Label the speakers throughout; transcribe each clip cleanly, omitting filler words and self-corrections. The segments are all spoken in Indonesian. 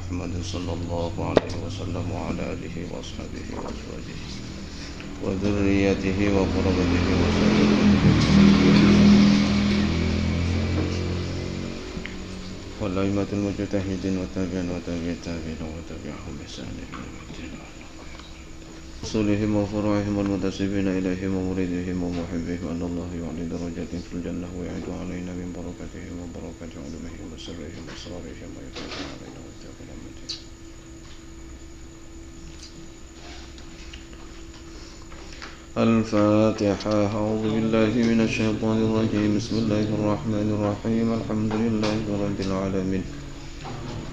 Speaker 1: محمد صلى الله عليه وسلم وعلى آله وأصحابه وأزواجه وذريته وقربته والأئمة المجتهدين والتابعين والتابعين وتبعهم بإحسان إلى يوم الدين رسولهم وفروعهم والمنتسبين إليهم ومريدهم ومحبهم أن الله يعلي درجات في الجنة ويعد علينا من بركتهم وبركة علومهم وسرهم وأسرارهم ويفرج علينا ويتقل أمتهم. الفاتحة. أعوذ بالله من الشيطان الرجيم. بسم الله الرحمن الرحيم. الحمد لله رب العالمين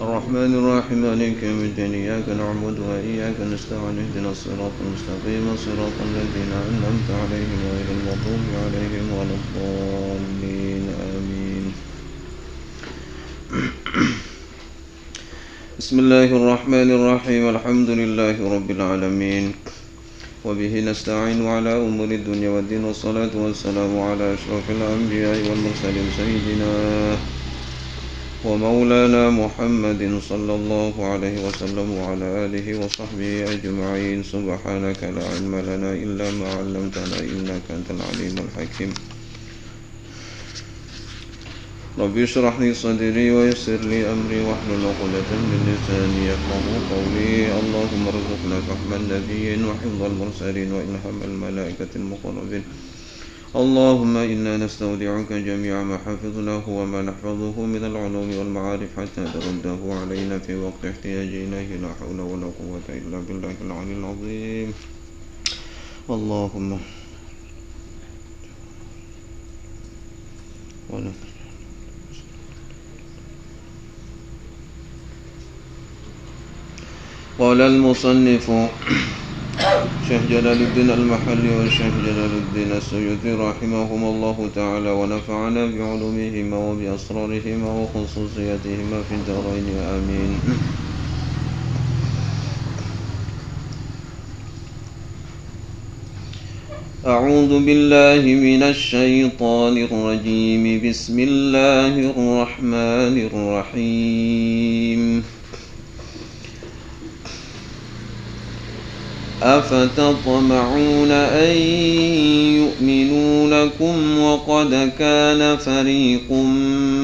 Speaker 1: الرحمن الرحيم مالك يوم الدين إياك نعبد وإياك نستعين اهدنا الصراط المستقيم صراط الذين أنعمت عليهم غير المغضوب عليهم ولا الضالين آمين. بسم الله الرحمن الرحيم. الحمد لله رب العالمين وبه نستعين على أمور الدنيا والدين والصلاة والسلام على أشرف الأنبياء والمرسلين سيدنا ومولانا محمد صلى الله عليه وسلم وعلى آله وصحبه أجمعين. سبحانك لا علم لنا إلا ما علمتنا إنك أنت العليم الحكيم. رب اشرح لي صدري ويسر لي أمري واحلل عقدة من لساني يفقهوا قولي. اللهم ارزقنا فهم النبيين وحفظ المرسلين وإلهام الملائكة المقربين. اللهم إنا نستودعك جميع ما حفظناه وما نحفظه من العلوم والمعارف حتى ترده علينا في وقت احتياج إليه. لا حول ولا قوة إلا بالله العلي العظيم. اللهم قال المصنف شيخ جلال الدين المحلي والشيخ جلال الدين السيوطي رحمهم الله تعالى ونفعنا بعلومهما وبأسرارهما وخصوصياتهما في الدارين آمين. أعوذ بالله من الشيطان الرجيم. بسم الله الرحمن الرحيم. أفتطمعون أن يؤمنوا لكم وقد كان فريق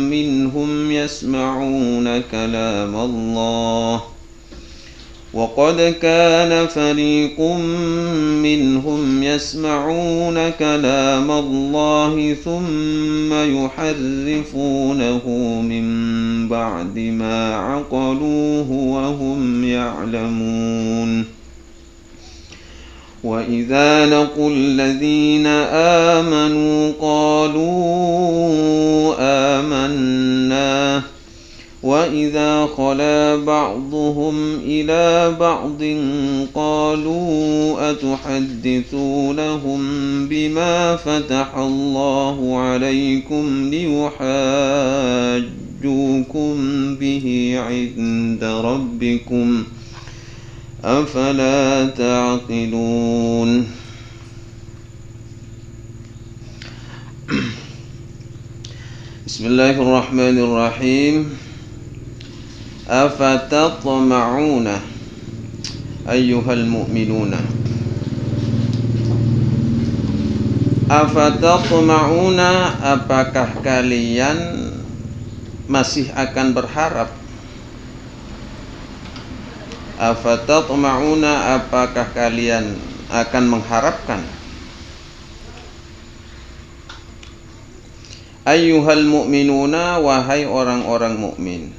Speaker 1: منهم يسمعون كلام الله ثم يحرفونه من بعد ما عقلوه وهم يعلمون. وإذا لقوا الذين آمنوا قالوا آمنا وإذا خلا بعضهم إلى بعض قالوا أتحدثونهم بما فتح الله عليكم ليحاجوكم به عند ربكم أفلا تعقلون. بسم الله الرحمن الرحيم. أفتطمعون أيها المؤمنون. Afatطمعون, apakah kalian masih akan berharap? Afatطمعuna, apakah kalian akan mengharapkan? Ayyuhal mu'minuna, wahai orang-orang mukmin.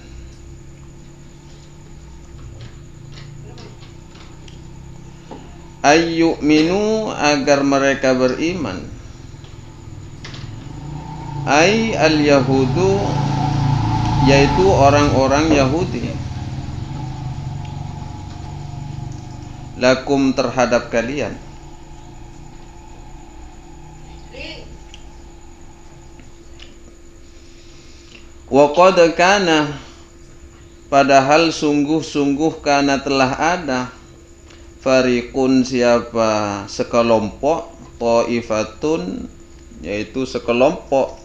Speaker 1: Ayyu'minu, agar mereka beriman. Ay al-yahudu, yaitu orang-orang Yahudi. Lakum, terhadap kalian. Wa qad kana, padahal sungguh-sungguh kana telah ada, fariqun, siapa sekelompok, ta'ifatun, yaitu sekelompok,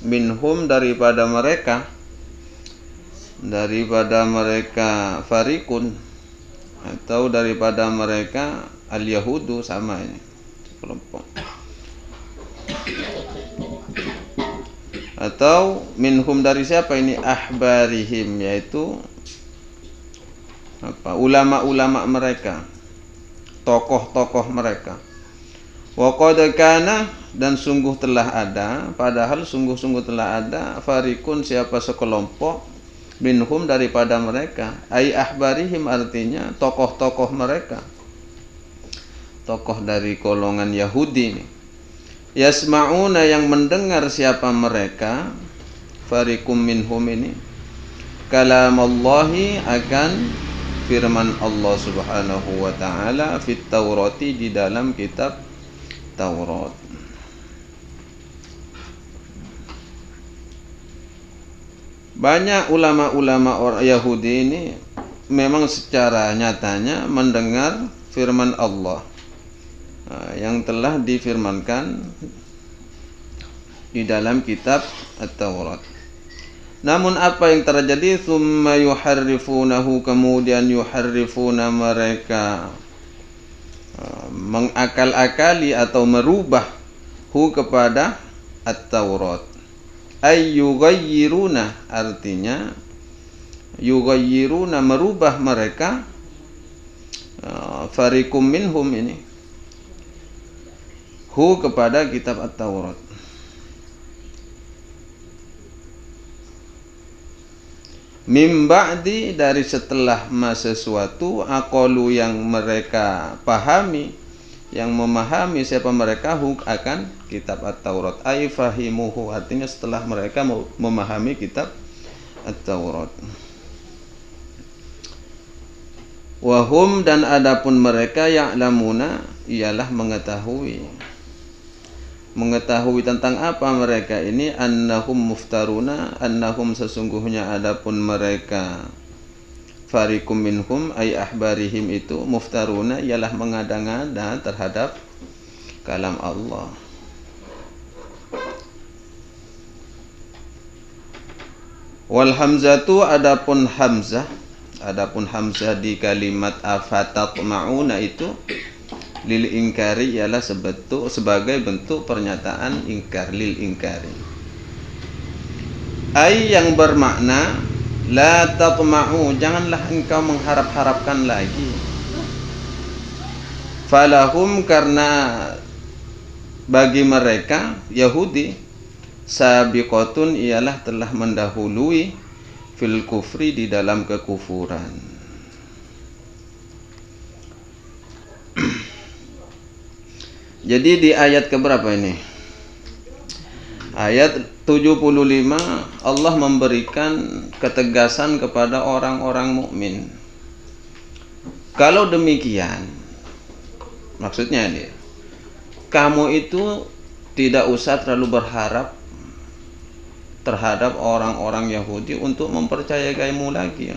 Speaker 1: minhum, daripada mereka, daripada mereka farikun, atau daripada mereka al-yahudu, sama ini kelompok. Atau minhum dari siapa ini? Ahbarihim, yaitu ulama-ulama mereka, tokoh-tokoh mereka. Wa qad kana, dan sungguh telah ada, padahal sungguh-sungguh telah ada, farikun, siapa sekelompok, minhum daripada mereka, ai ahbarihim, artinya tokoh-tokoh mereka, tokoh dari golongan Yahudi ini. Yasma'una, yang mendengar siapa mereka, farikum minhum ini, kalamallahi, akan firman Allah Subhanahu wa ta'ala, fit Taurati, di dalam kitab Taurat. Banyak ulama-ulama orang Yahudi ini memang secara nyatanya mendengar firman Allah yang telah difirmankan di dalam kitab At-Taurat. Namun apa yang terjadi? Tsumma yuharrifunahu, kemudian yuharrifuna, mereka mengakal-akali atau merubah hu kepada At-Taurat. Ay yughayyiruna, artinya yughayyiruna, merubah mereka, farikum minhum ini, hu kepada kitab At-Taurat. Mim ba'di, dari setelah sesuatu, aqalu, yang mereka pahami, yang memahami siapa mereka, hu akan kitab At-Taurat, ay fahimuhu, artinya setelah mereka memahami kitab At-Taurat. Wahum, dan adapun mereka, ya'lamuna, ialah mengetahui tentang apa mereka ini, annahum muftaruna, annahum, sesungguhnya adapun mereka, farikum minhum ay ahbarihim itu, muftaruna, ialah mengada-ngada terhadap kalam Allah. Wal hamzatu, adapun hamzah di kalimat afatatma'una itu, lil ingkari, ialah sebagai bentuk pernyataan ingkar, lil ingkari, ay, yang bermakna la tatma'u, janganlah engkau mengharap-harapkan lagi, falahum, karena bagi mereka Yahudi, sabiqatun, ialah telah mendahului, fil kufri, di dalam kekufuran. Jadi di ayat keberapa ini? Ayat 75 Allah memberikan ketegasan kepada orang-orang mukmin. Kalau demikian, maksudnya dia, kamu itu tidak usah terlalu berharap terhadap orang-orang Yahudi untuk mempercayai kamu lagi.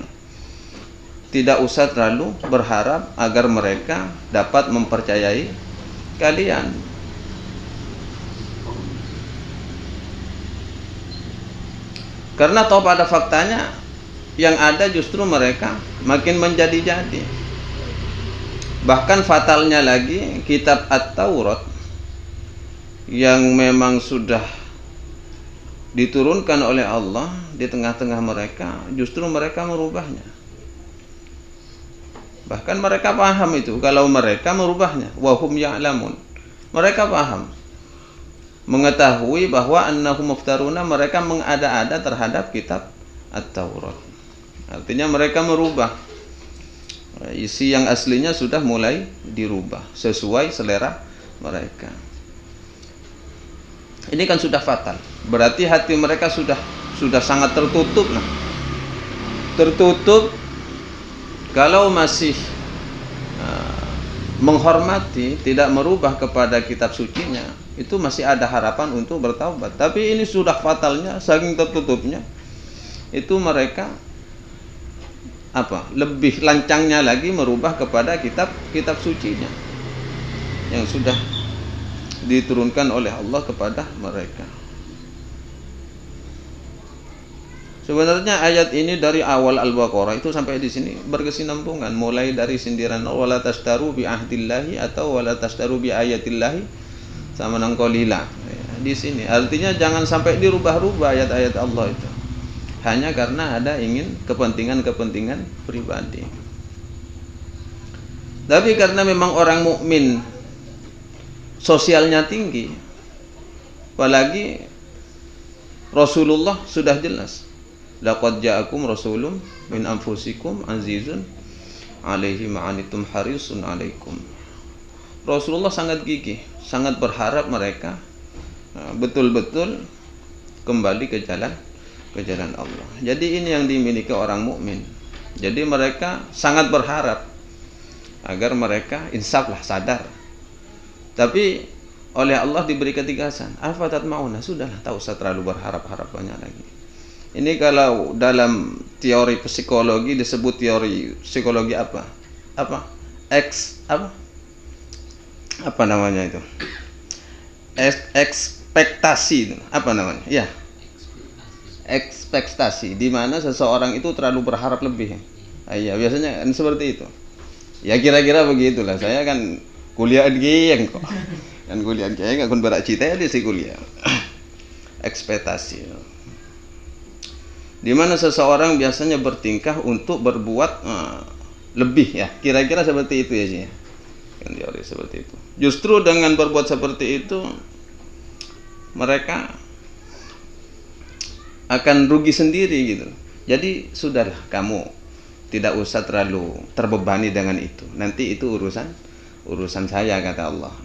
Speaker 1: Tidak usah terlalu berharap agar mereka dapat mempercayai kalian. Karena toh pada faktanya yang ada justru mereka makin menjadi-jadi. Bahkan fatalnya lagi, kitab At-Taurat yang memang sudah diturunkan oleh Allah di tengah-tengah mereka, justru mereka merubahnya. Bahkan mereka paham itu kalau mereka merubahnya. Wahum ya'lamun, mereka paham, mengetahui bahwa annahum muftaruna, mereka mengada-ada terhadap kitab At-Taurat. Artinya mereka merubah isi yang aslinya, sudah mulai dirubah sesuai selera mereka. Ini kan sudah fatal. Berarti hati mereka sudah sangat tertutup. Tertutup. Kalau masih menghormati, tidak merubah kepada kitab sucinya, itu masih ada harapan untuk bertaubat. Tapi ini sudah fatalnya, saking tertutupnya, itu mereka lebih lancangnya lagi merubah kepada kitab sucinya yang sudah diturunkan oleh Allah kepada mereka. Sebenarnya ayat ini dari awal Al-Baqarah itu sampai di sini berkesinambungan, mulai dari sindiran wala tastaru bi ahdillahi atau wala tastaru bi ayatillahi sama nangkolila. Di sini artinya jangan sampai dirubah-rubah ayat-ayat Allah itu. Hanya karena ada ingin kepentingan-kepentingan pribadi. Tapi karena memang orang mukmin sosialnya tinggi, apalagi Rasulullah sudah jelas. Laqad ja'akum rasulun min anfusikum azizun 'alaihi ma'anitum harisun 'alaikum. Rasulullah sangat gigih, sangat berharap mereka betul-betul kembali ke jalan Allah. Jadi ini yang dimiliki orang mukmin. Jadi mereka sangat berharap agar mereka insaflah, sadar. Tapi oleh Allah diberi ketegasan. Afatat mauna, sudahlah, tak usah terlalu berharap-harap banyak lagi. Ini kalau dalam teori psikologi disebut teori psikologi apa? Apa namanya itu? Ekspektasi. Apa namanya? Ya. Ekspektasi, di mana seseorang itu terlalu berharap lebih. Iya, biasanya kan seperti itu. Ya kira-kira begitulah. Saya kan kuliah geng kok. Kan kuliah geng kan berak cita ya di kuliah. Ekspektasi. Di mana seseorang biasanya bertingkah untuk berbuat lebih, ya kira-kira seperti itu ya sih, kan teori seperti itu. Justru dengan berbuat seperti itu mereka akan rugi sendiri gitu. Jadi sudahlah, kamu tidak usah terlalu terbebani dengan itu. Nanti itu urusan saya, kata Allah.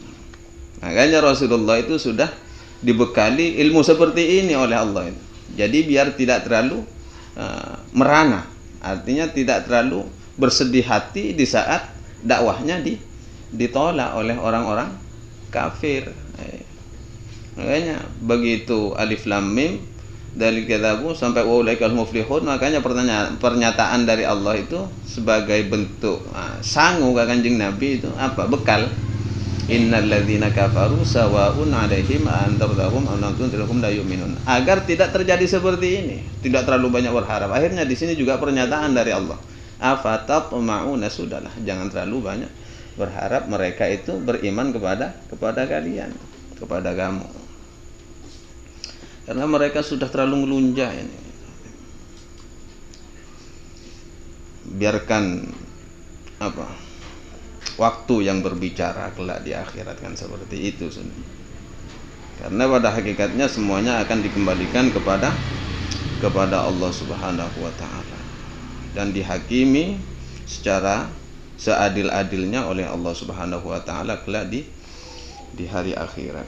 Speaker 1: Makanya Rasulullah itu sudah dibekali ilmu seperti ini oleh Allah itu. Jadi biar tidak terlalu merana, artinya tidak terlalu bersedih hati di saat dakwahnya ditolak oleh orang-orang kafir. Makanya begitu alif lam mim dari kitabu sampai ulaikal muflihun, makanya pernyataan dari Allah itu sebagai bentuk sangu ke Kanjeng Nabi itu apa? Bekal. Innal ladzina kafaru sawa'un 'alaihim antartahum am lam tunzirhum la yu'minun. Agar tidak terjadi seperti ini, tidak terlalu banyak berharap. Akhirnya di sini juga pernyataan dari Allah. Afatatma'una, sudahlah, jangan terlalu banyak berharap mereka itu beriman kepada kalian, kepada kamu. Karena mereka sudah terlalu ngelunjak ini. Biarkan waktu yang berbicara kelak di akhirat, kan seperti itu sudah. Karena pada hakikatnya semuanya akan dikembalikan kepada Allah Subhanahu wa taala dan dihakimi secara seadil-adilnya oleh Allah Subhanahu wa taala kelak di hari akhirat.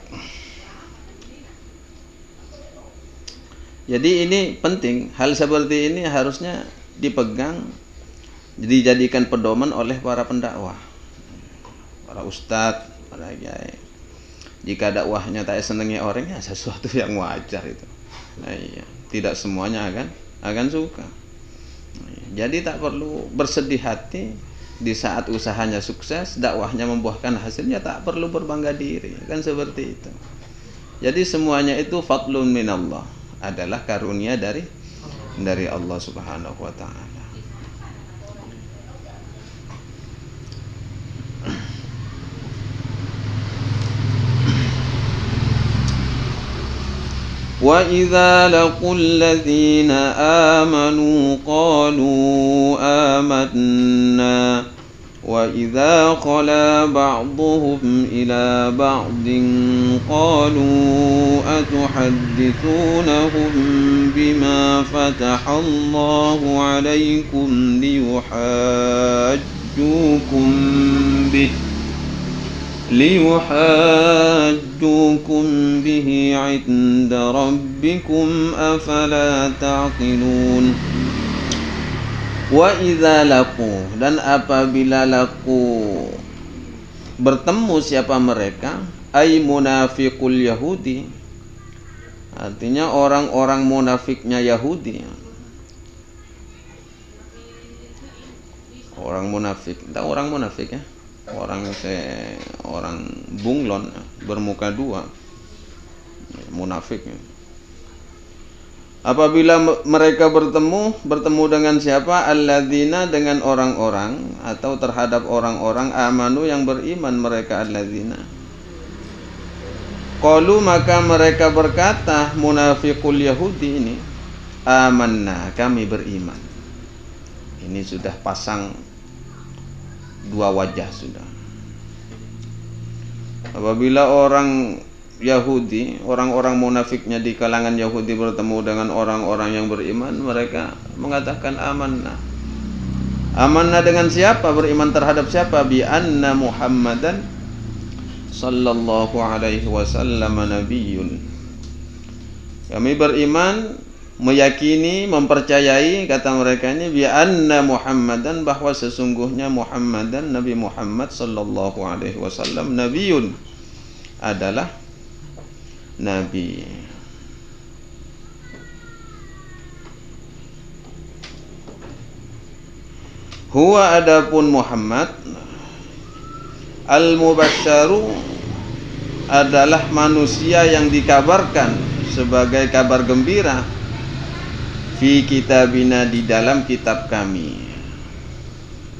Speaker 1: Jadi ini penting, hal seperti ini harusnya dipegang, dijadikan pedoman oleh para pendakwah, para ustadz, para kiai. Jika dakwahnya tak senangi orangnya, sesuatu yang wajar itu. Nah, iya. Tidak semuanya akan suka. Jadi tak perlu bersedih hati di saat usahanya sukses, dakwahnya membuahkan hasilnya, tak perlu berbangga diri, kan seperti itu. Jadi semuanya itu fadlun minallah, adalah karunia dari Allah Subhanahu wa taala. Wa idza laqul ladzina amanu qalu amanna wa idza khala ba'dhum ila ba'din qalu atuhaddithunahum bima fataha Allahu 'alaykum liyuhajjukum bihi 'inda rabbikum afala ta'qilun. Wa idza laqu, dan apabila laku bertemu siapa mereka, ay munafiqul yahudi, artinya orang-orang munafiknya Yahudi. Orang munafik, tahu orang munafik ya? Orang bunglon bermuka dua, munafik. Apabila mereka bertemu dengan siapa? Alladzina, dengan orang-orang, atau terhadap orang-orang amanu yang beriman mereka alladzina. Qalu, maka mereka berkata, munafiqul Yahudi ini, amanna, kami beriman. Ini sudah pasang dua wajah sudah. Apabila orang Yahudi, orang-orang munafiknya di kalangan Yahudi bertemu dengan orang-orang yang beriman, mereka mengatakan amanna. Amanna dengan siapa? Beriman terhadap siapa? Bi anna Muhammadan sallallahu alaihi wasallam nabiyyun. Kami beriman, meyakini, mempercayai, kata mereka ini, bi anna Muhammadan, bahwa sesungguhnya Muhammadan, Nabi Muhammad sallallahu alaihi wasallam, nabiyyun, adalah nabi. Huwa, adapun Muhammad, al-mubasyaru, adalah manusia yang dikabarkan sebagai kabar gembira, fi kitabina, di dalam kitab kami,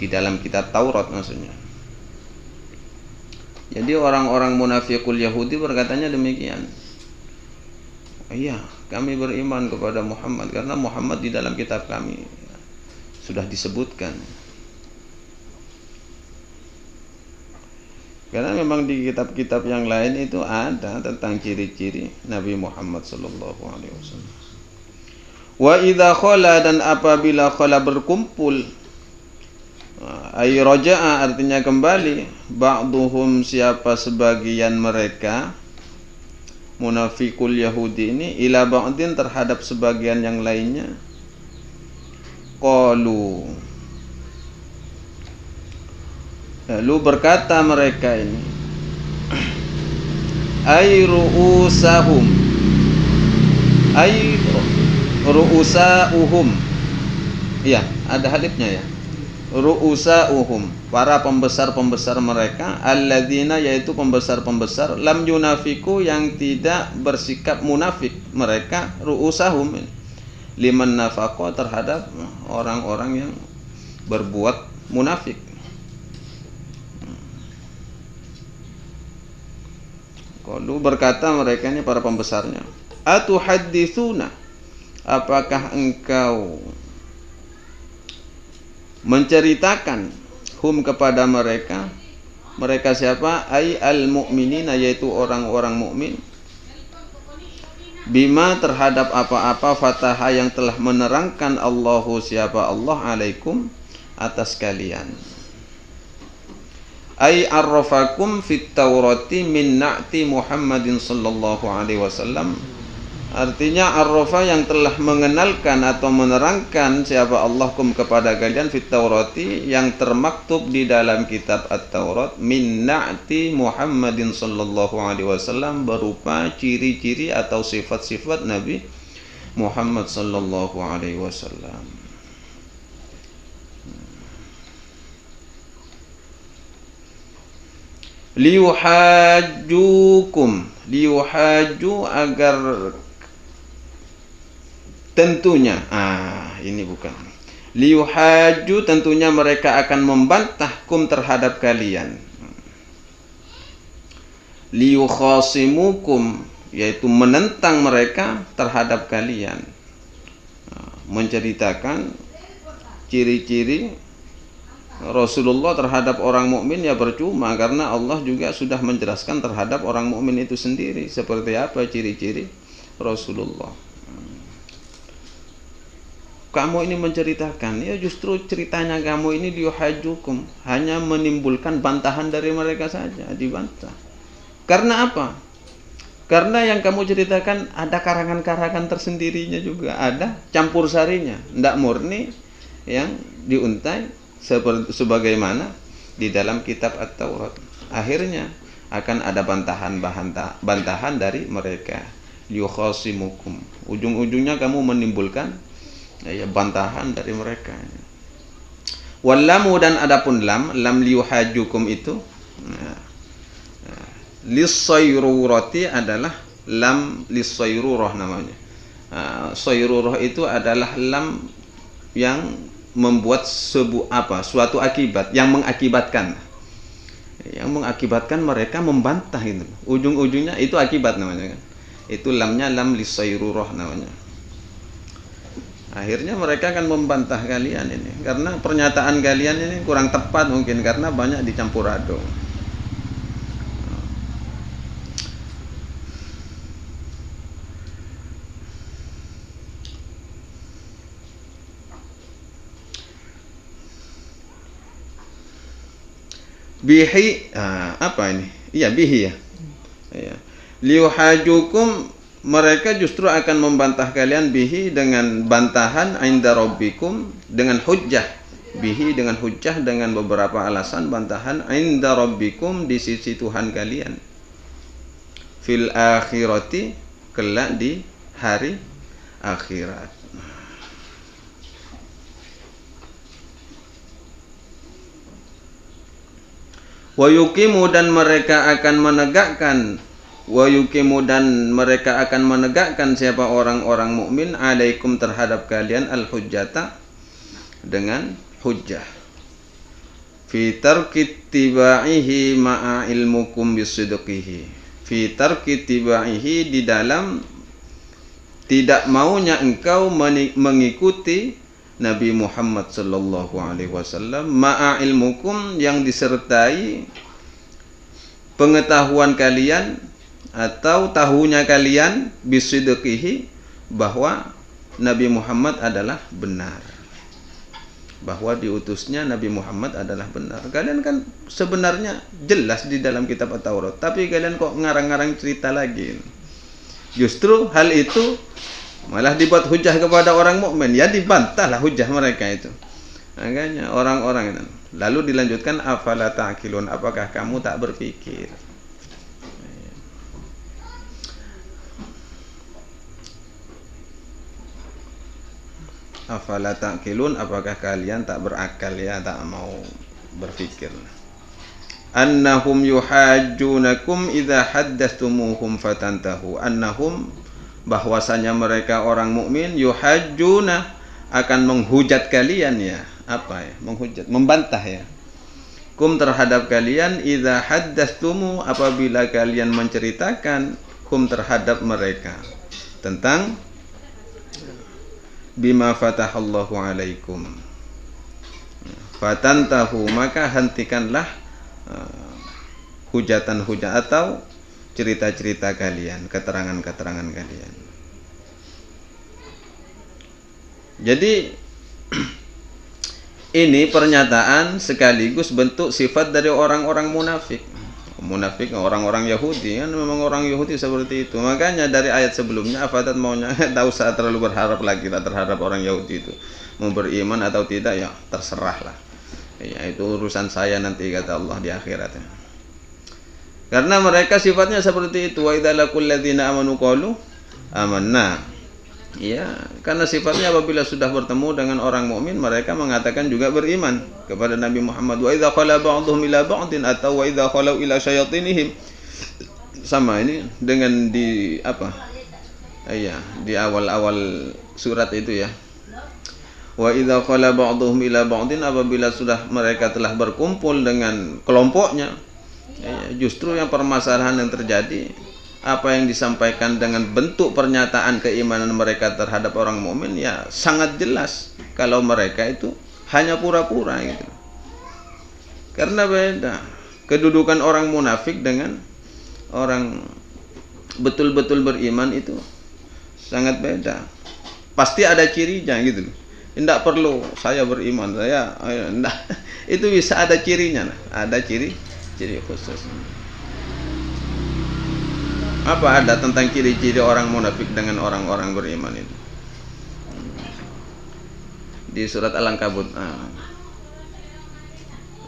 Speaker 1: di dalam kitab Taurat maksudnya. Jadi orang-orang munafiqul Yahudi berkatanya demikian. Iya, kami beriman kepada Muhammad karena Muhammad di dalam kitab kami sudah disebutkan. Karena memang di kitab-kitab yang lain itu ada tentang ciri-ciri Nabi Muhammad sallallahu alaihi wasallam. Wa idza khala, dan apabila khala berkumpul, ay raja'a, artinya kembali, ba'duhum, siapa sebagian mereka munafikul Yahudi ini, ila ba'din, terhadap sebagian yang lainnya, qalu, lalu berkata mereka ini, ay ru'usahum, ay ru'usauhum, iya ada haditsnya ya, ru'usauhum, para pembesar-pembesar mereka, alladzina, yaitu pembesar-pembesar, lam yunafiku, yang tidak bersikap munafik mereka, ru'usahum, liman nafaqo, terhadap orang-orang yang berbuat munafik. Qalu, berkata mereka ini, para pembesarnya, atuhadditsuna, apakah engkau menceritakan, hum, kepada mereka, mereka siapa? Ai al-mu'minina, yaitu orang-orang mukmin, bima, terhadap apa-apa, fataha, yang telah menerangkan Allahu, siapa Allah, alaikum, atas kalian. Ai arrafakum fit Taurati min na'ti Muhammadin sallallahu alaihi wasallam. Artinya arrafa, yang telah mengenalkan atau menerangkan siapa Allahkum, kepada kalian, fit Taurati, yang termaktub di dalam kitab At-Taurat, min na'ti Muhammadin sallallahu alaihi wasallam, berupa ciri-ciri atau sifat-sifat Nabi Muhammad sallallahu alaihi wasallam. Liyuhajjukum, liyuhajju, agar tentunya, ini bukan, liyuhajju, tentunya mereka akan membantahkum, terhadap kalian, liyukhasimukum, yaitu menentang mereka terhadap kalian, menceritakan ciri-ciri Rasulullah terhadap orang mukmin, ya percuma, karena Allah juga sudah menjelaskan terhadap orang mukmin itu sendiri seperti apa ciri-ciri Rasulullah. Kamu ini menceritakan, ya justru ceritanya kamu ini liyuhajjukum, hanya menimbulkan bantahan dari mereka saja, dibantah. Karena apa? Karena yang kamu ceritakan ada karangan-karangan tersendirinya juga, ada campur sarinya, tidak murni yang diuntai sebagaimana di dalam kitab At-Taurat. Akhirnya akan ada bantahan dari mereka, liyukhasimukum, ujung-ujungnya kamu menimbulkan bantahan dari mereka. Wallamu, dan adapun lam liyuhajjukum itu, lisayrurati, adalah lam lisayrurah namanya, Sayrurah itu adalah lam yang membuat suatu akibat yang mengakibatkan mereka membantah itu. Ujung-ujungnya itu akibat namanya kan. Itu lamnya lam lisayrurah namanya. Akhirnya mereka akan membantah kalian ini karena pernyataan kalian ini kurang tepat mungkin karena banyak dicampur aduk. Bihi apa ini? Iya bihi ya. Iya. Liuhajukum, mereka justru akan membantah kalian bihi dengan bantahan inda rabbikum, dengan hujjah. Bihi dengan hujjah, dengan beberapa alasan bantahan inda rabbikum, di sisi Tuhan kalian. Fil akhirati, kelak di hari akhirat. Wa yuqimu, dan mereka akan menegakkan, wa yuqimu, dan mereka akan menegakkan siapa orang-orang mukmin alaikum, terhadap kalian, al hujjata, dengan hujjah, fi tarki tibaihi ma'a ilmukum bisidqihi, fi tarki tibaihi, di dalam tidak maunya engkau mengikuti Nabi Muhammad sallallahu alaihi wasallam, ma'a ilmukum, yang disertai pengetahuan kalian atau tahunya kalian, bisidqihi, bahwa Nabi Muhammad adalah benar, bahwa diutusnya Nabi Muhammad adalah benar. Kalian kan sebenarnya jelas di dalam kitab At-Taurat, tapi kalian kok ngarang-ngarang cerita lagi. Justru hal itu malah dibuat hujah kepada orang mukmin, ya dibantahlah hujah mereka itu. Makanya orang-orang itu. Lalu dilanjutkan, afala ta'qilun, apakah kamu tak berpikir? Afala ta'qilun, apakah kalian tak berakal, ya tak mau berpikir? Annahum yuhajjunakum idza haddatsumuhum fatantahu. Annahum, bahwasanya mereka orang mukmin, yuhajjuna, akan menghujat kalian, ya. Apa ya? Menghujat, membantah ya. Kum, terhadap kalian, idza haddatstumu, apabila kalian menceritakan, kum, terhadap mereka, tentang bima fatahallahu alaikum. Fatantahu, maka hentikanlah hujatan-hujat atau cerita-cerita kalian, keterangan-keterangan kalian. Jadi ini pernyataan sekaligus bentuk sifat dari orang-orang munafik. Munafik orang-orang Yahudi, kan memang orang Yahudi seperti itu. Makanya dari ayat sebelumnya, afatat maunya, tak usah terlalu berharap lagi lah terhadap orang Yahudi itu. Mau beriman atau tidak, ya terserahlah. Ya, itu urusan saya nanti, kata Allah di akhirat. Karena mereka sifatnya seperti itu. Wa idza laqul ladzina amanu qalu amanna. Ya, karena sifatnya apabila sudah bertemu dengan orang mukmin, mereka mengatakan juga beriman kepada Nabi Muhammad. Wa idza khala ba'dhum ila ba'din, atau wa idza khalau ila syayatinihim. Sama ini dengan di apa? Iya, di awal-awal surat itu ya. Wa idza khala ba'dhum ila ba'din, apabila sudah mereka telah berkumpul dengan kelompoknya, ya, justru yang permasalahan yang terjadi, apa yang disampaikan dengan bentuk pernyataan keimanan mereka terhadap orang mukmin, ya sangat jelas kalau mereka itu hanya pura-pura gitu. Karena beda kedudukan orang munafik dengan orang betul-betul beriman, itu sangat beda. Pasti ada cirinya gitu loh. Tidak perlu saya beriman, saya enggak. Itu bisa ada cirinya, ada ciri khusus. Apa ada tentang ciri-ciri orang munafik dengan orang-orang beriman itu? Di surat Al-Ankabut.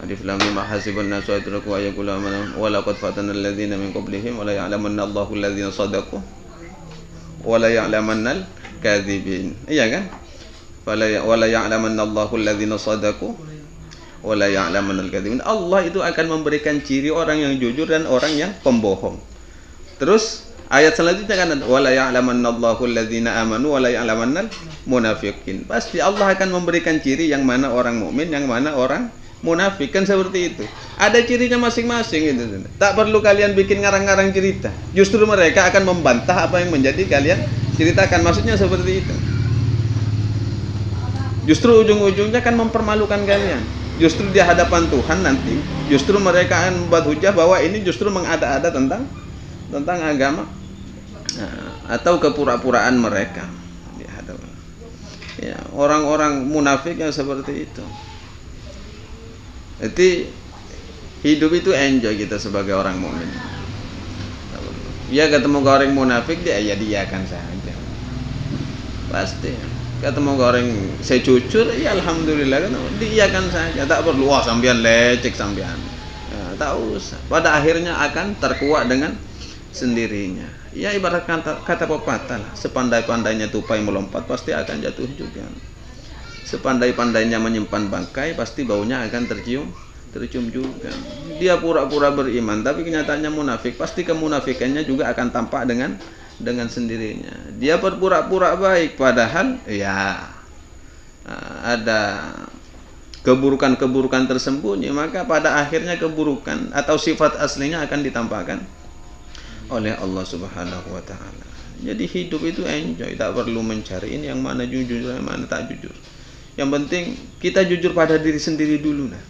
Speaker 1: Alif lam mim hasibun nasu atraku ayaqulu amanna wa laqad fatana alladziina min qablihim wa la ya'lamanna Allahu alladziina shadaqu wa la ya'lamanna al-kadzibin. Iya kan? Wa la ya'lamanna Allahu alladziina shadaqu wa la ya'lamanna al-kadzibin. Allah itu akan memberikan ciri orang yang jujur dan orang yang pembohong. Terus Ayat selanjutnya kan wala ya'lamannallahu alladzina amanu wala ya'lamannal munafiqin. Pasti Allah akan memberikan ciri yang mana orang mukmin, yang mana orang munafik, kan seperti itu. Ada cirinya masing-masing itu. Tak perlu kalian bikin ngarang-ngarang cerita. Justru mereka akan membantah apa yang menjadi kalian ceritakan. Maksudnya seperti itu. Justru ujung-ujungnya kan mempermalukan kalian. Justru di hadapan Tuhan nanti, justru mereka akan membuat hujah bahwa ini justru mengada-ada tentang agama. Nah, atau kepura-puraan mereka di hadapan. Ya, orang-orang munafik yang seperti itu. Jadi hidup itu enjoy kita sebagai orang mukmin. Ya ketemu orang munafik dia ya diakan saja. Pasti. Ketemu orang saya jujur ya alhamdulillah kan diakan saja. Tak perlu wah sampean lecek sampean. Ya, tak usah. Pada akhirnya akan terkuak dengan sendirinya. Ya ibarat kata pepatah lah, sepandai-pandainya tupai melompat pasti akan jatuh juga. Sepandai-pandainya menyimpan bangkai pasti baunya akan tercium juga. Dia pura-pura beriman tapi kenyataannya munafik, pasti kemunafikannya juga akan tampak dengan sendirinya. Dia berpura-pura baik padahal ya ada keburukan-keburukan tersembunyi, maka pada akhirnya keburukan atau sifat aslinya akan ditampakkan oleh Allah Subhanahu wa taala. Jadi hidup itu enjoy, tak perlu mencari ini yang mana jujur, yang mana tak jujur. Yang penting kita jujur pada diri sendiri dulu nah.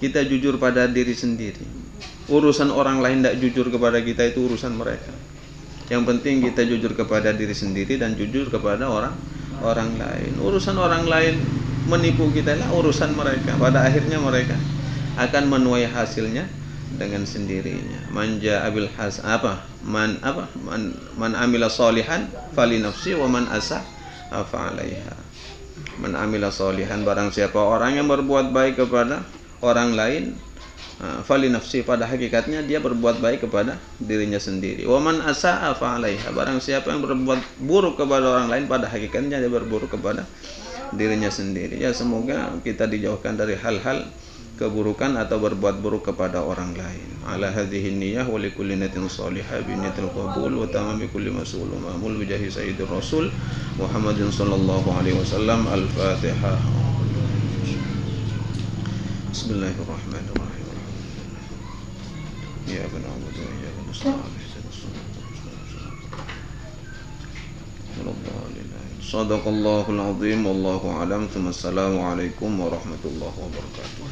Speaker 1: Kita jujur pada diri sendiri. Urusan orang lain tak jujur kepada kita itu urusan mereka. Yang penting kita jujur kepada diri sendiri dan jujur kepada orang lain. Urusan orang lain menipu kita lah urusan mereka. Pada akhirnya mereka akan menuai hasilnya dengan sendirinya. Manja abil has man amila salihan fali nafsi wa man asa fa alaiha. Man amila salihan, barang siapa orang yang berbuat baik kepada orang lain, fali nafsi, pada hakikatnya dia berbuat baik kepada dirinya sendiri. Wa man asa fa alaiha, barang siapa yang berbuat buruk kepada orang lain, pada hakikatnya dia berburuk kepada dirinya sendiri. Ya semoga kita dijauhkan dari hal-hal keburukan atau berbuat buruk kepada orang lain. Ala hadhihi niyyah wa likulli niyatin shalihah bi niyyatil qabul wa tamami kulli mas'ulun ma'mul bi jahi sayyidir rasul Muhammadin sallallahu alaihi wasallam. Al-Fatihah. Bismillahirrahmanirrahim. Ya na'budu wa iyyaka nasta'in. Shadaqallahul azim. Wallahu a'lam. Assalamualaikum warahmatullahi wabarakatuh.